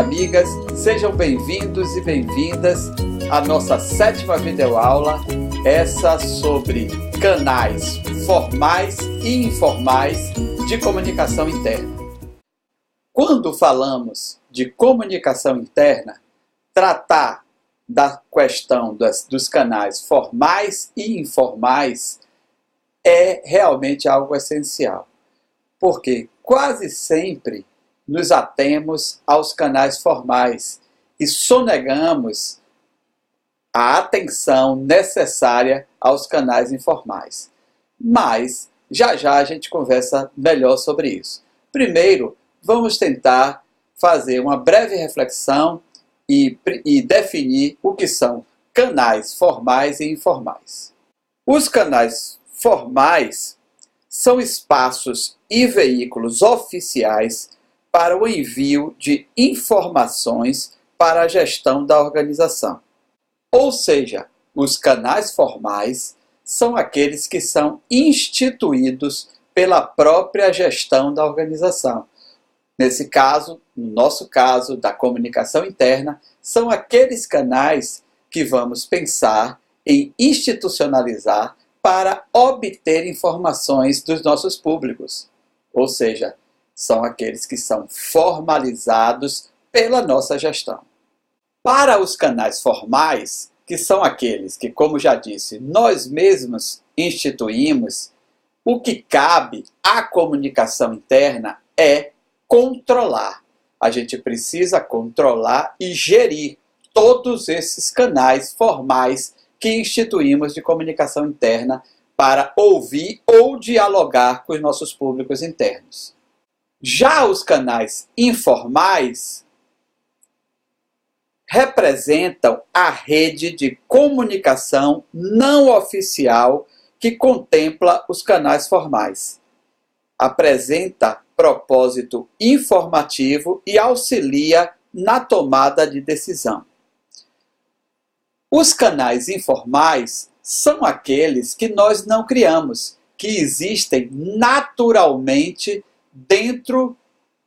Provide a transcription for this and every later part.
amigas, sejam bem-vindos e bem-vindas à nossa 7ª videoaula, essa sobre canais formais e informais de comunicação interna. Quando falamos de comunicação interna, tratar da questão dos canais formais e informais é realmente algo essencial, porque quase sempre nos atemos aos canais formais e sonegamos a atenção necessária aos canais informais. Mas já já a gente conversa melhor sobre isso. Primeiro, vamos tentar fazer uma breve reflexão e definir o que são canais formais e informais. Os canais formais são espaços e veículos oficiais para o envio de informações para a gestão da organização. Ou seja, os canais formais são aqueles que são instituídos pela própria gestão da organização. Nesse caso, no nosso caso da comunicação interna, são aqueles canais que vamos pensar em institucionalizar para obter informações dos nossos públicos. Ou seja, são aqueles que são formalizados pela nossa gestão. Para os canais formais, que são aqueles que, como já disse, nós mesmos instituímos, o que cabe à comunicação interna é controlar. A gente precisa controlar e gerir todos esses canais formais que instituímos de comunicação interna para ouvir ou dialogar com os nossos públicos internos. Já os canais informais representam a rede de comunicação não oficial que contempla os canais formais. Apresenta propósito informativo e auxilia na tomada de decisão. Os canais informais são aqueles que nós não criamos, que existem naturalmente dentro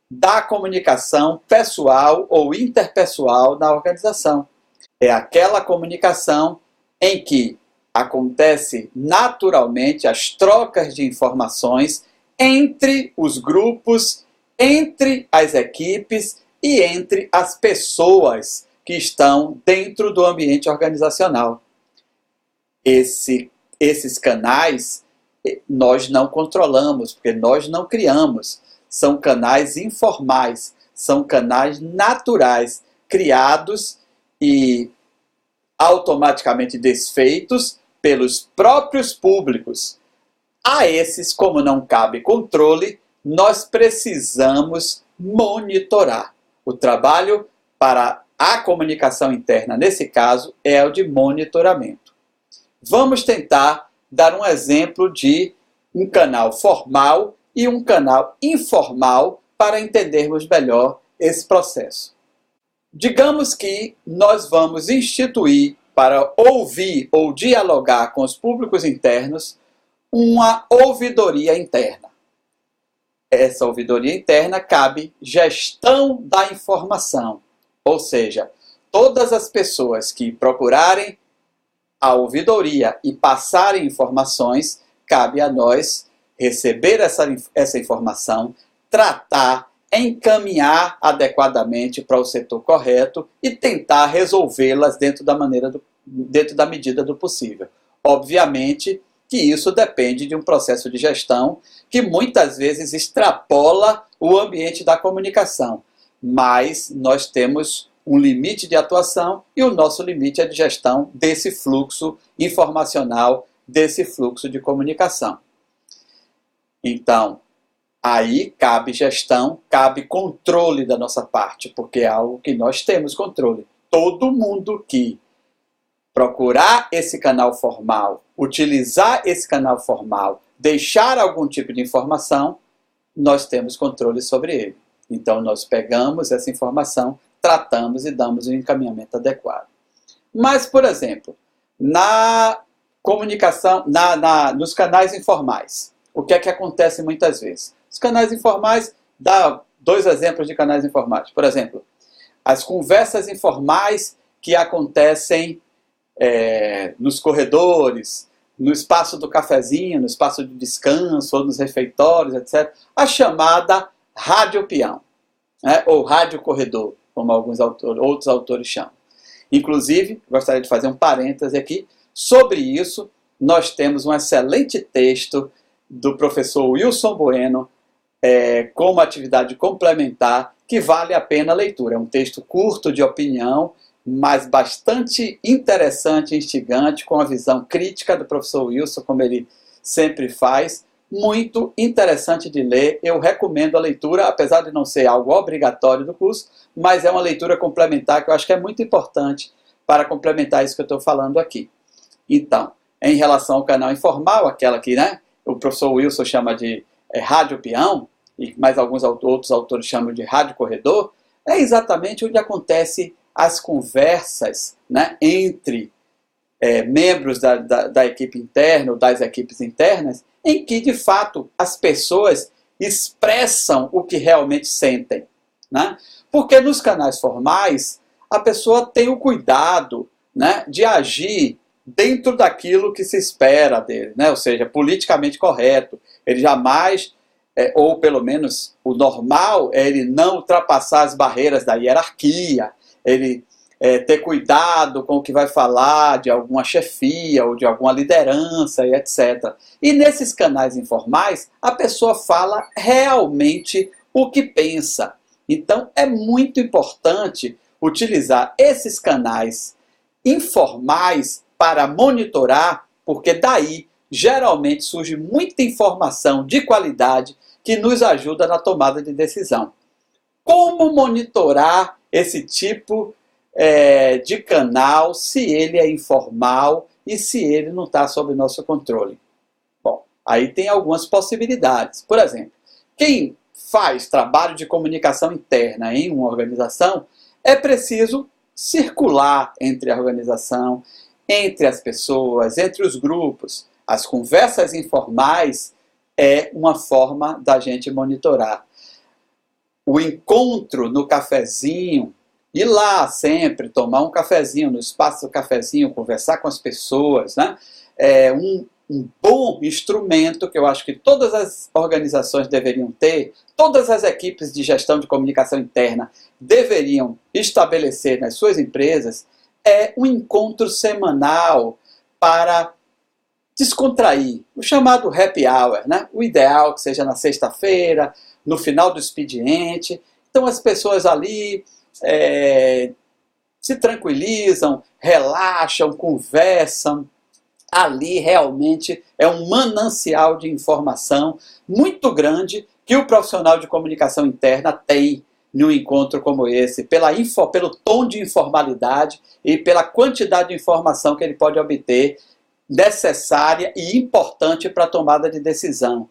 da comunicação pessoal ou interpessoal na organização. É aquela comunicação em que acontece naturalmente as trocas de informações entre os grupos, entre as equipes e entre as pessoas que estão dentro do ambiente organizacional. Esses canais nós não controlamos, porque nós não criamos. São canais informais, são canais naturais, criados e automaticamente desfeitos pelos próprios públicos. A esses, como não cabe controle, nós precisamos monitorar. O trabalho para a comunicação interna, nesse caso, é o de monitoramento. Vamos tentar dar um exemplo de um canal formal e um canal informal para entendermos melhor esse processo. Digamos que nós vamos instituir, para ouvir ou dialogar com os públicos internos, uma ouvidoria interna. Essa ouvidoria interna cabe gestão da informação, ou seja, todas as pessoas que procurarem a ouvidoria e passarem informações, cabe a nós receber essa informação, tratar, encaminhar adequadamente para o setor correto e tentar resolvê-las dentro da medida do possível. Obviamente que isso depende de um processo de gestão que muitas vezes extrapola o ambiente da comunicação, mas nós temos um limite de atuação e o nosso limite é de gestão desse fluxo informacional, desse fluxo de comunicação. Então, aí cabe gestão, cabe controle da nossa parte, porque é algo que nós temos controle. Todo mundo que procurar esse canal formal, utilizar esse canal formal, deixar algum tipo de informação, nós temos controle sobre ele. Então, nós pegamos essa informação, tratamos e damos um encaminhamento adequado. Mas, por exemplo, na comunicação, nos canais informais, o que é que acontece muitas vezes? Os canais informais, dá 2 exemplos de canais informais. Por exemplo, as conversas informais que acontecem nos corredores, no espaço do cafezinho, no espaço de descanso, ou nos refeitórios, etc. A chamada rádio peão, né? Ou rádio corredor, como outros autores chamam. Inclusive, gostaria de fazer um parêntese aqui, sobre isso nós temos um excelente texto do professor Wilson Bueno, como atividade complementar, que vale a pena a leitura. É um texto curto de opinião, mas bastante interessante e instigante, com a visão crítica do professor Wilson, como ele sempre faz. Muito interessante de ler, eu recomendo a leitura, apesar de não ser algo obrigatório do curso, mas é uma leitura complementar que eu acho que é muito importante para complementar isso que eu estou falando aqui. Então, em relação ao canal informal, aquela que, né, o professor Wilson chama de rádio peão, e mais alguns outros autores chamam de rádio corredor, é exatamente onde acontecem as conversas, né, entre membros da equipe interna ou das equipes internas, em que, de fato, as pessoas expressam o que realmente sentem, né? Porque nos canais formais, a pessoa tem o cuidado, né, de agir dentro daquilo que se espera dele, né? Ou seja, politicamente correto. Ele jamais, ou pelo menos o normal, é ele não ultrapassar as barreiras da hierarquia, ele ter cuidado com o que vai falar de alguma chefia ou de alguma liderança e etc. E nesses canais informais, a pessoa fala realmente o que pensa. Então, é muito importante utilizar esses canais informais para monitorar, porque daí geralmente surge muita informação de qualidade que nos ajuda na tomada de decisão. Como monitorar esse tipo de canal se ele é informal e se ele não está sob nosso controle? Bom, aí tem algumas possibilidades. Por exemplo, quem faz trabalho de comunicação interna em uma organização, é preciso circular entre a organização, entre as pessoas, entre os grupos. As conversas informais é uma forma da gente monitorar. O encontro no cafezinho, ir lá sempre, tomar um cafezinho, no espaço do cafezinho, conversar com as pessoas, né? É um bom instrumento que eu acho que todas as organizações deveriam ter, todas as equipes de gestão de comunicação interna deveriam estabelecer nas suas empresas, é um encontro semanal para descontrair, o chamado happy hour, né? O ideal que seja na sexta-feira, no final do expediente. Então as pessoas ali se tranquilizam, relaxam, conversam. Ali realmente é um manancial de informação muito grande que o profissional de comunicação interna tem num encontro como esse, pelo tom de informalidade e pela quantidade de informação que ele pode obter, necessária e importante para a tomada de decisão.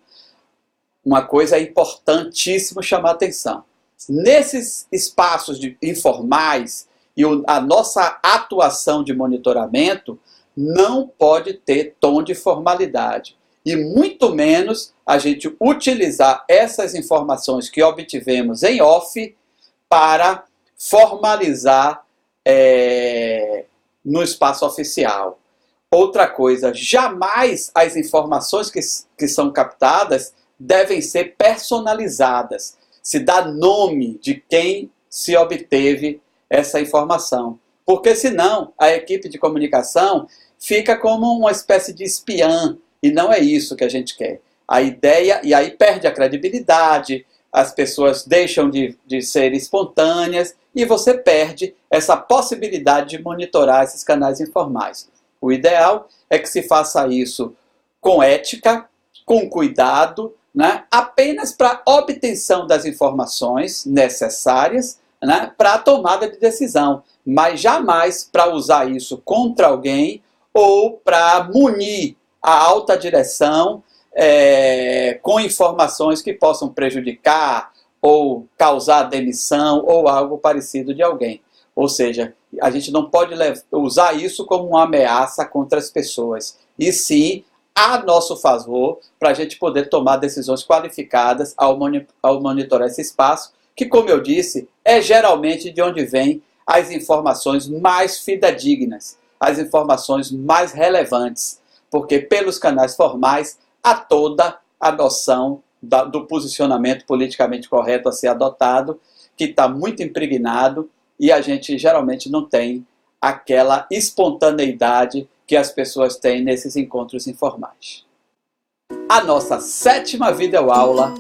Uma coisa importantíssima chamar a atenção. Nesses espaços informais e a nossa atuação de monitoramento não pode ter tom de formalidade. E muito menos a gente utilizar essas informações que obtivemos em off para formalizar no espaço oficial. Outra coisa, jamais as informações que são captadas devem ser personalizadas. Se dá nome de quem se obteve essa informação. Porque senão a equipe de comunicação fica como uma espécie de espiã, e não é isso que a gente quer. A ideia, e aí perde a credibilidade, as pessoas deixam de ser espontâneas, e você perde essa possibilidade de monitorar esses canais informais. O ideal é que se faça isso com ética, com cuidado, né, apenas para a obtenção das informações necessárias, né, para a tomada de decisão, mas jamais para usar isso contra alguém ou para munir a alta direção com informações que possam prejudicar ou causar demissão ou algo parecido de alguém. Ou seja, a gente não pode usar isso como uma ameaça contra as pessoas, e sim a nosso favor, para a gente poder tomar decisões qualificadas ao monitorar esse espaço, que, como eu disse, é geralmente de onde vêm as informações mais fidedignas, as informações mais relevantes, porque pelos canais formais há toda a noção do posicionamento politicamente correto a ser adotado, que está muito impregnado, e a gente geralmente não tem aquela espontaneidade que as pessoas têm nesses encontros informais. A nossa 7ª videoaula,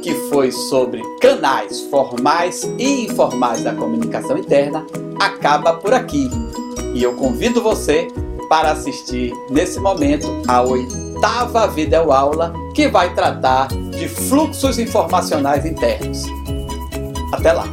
que foi sobre canais formais e informais da comunicação interna, acaba por aqui. E eu convido você para assistir nesse momento a 8ª videoaula, que vai tratar de fluxos informacionais internos. Até lá!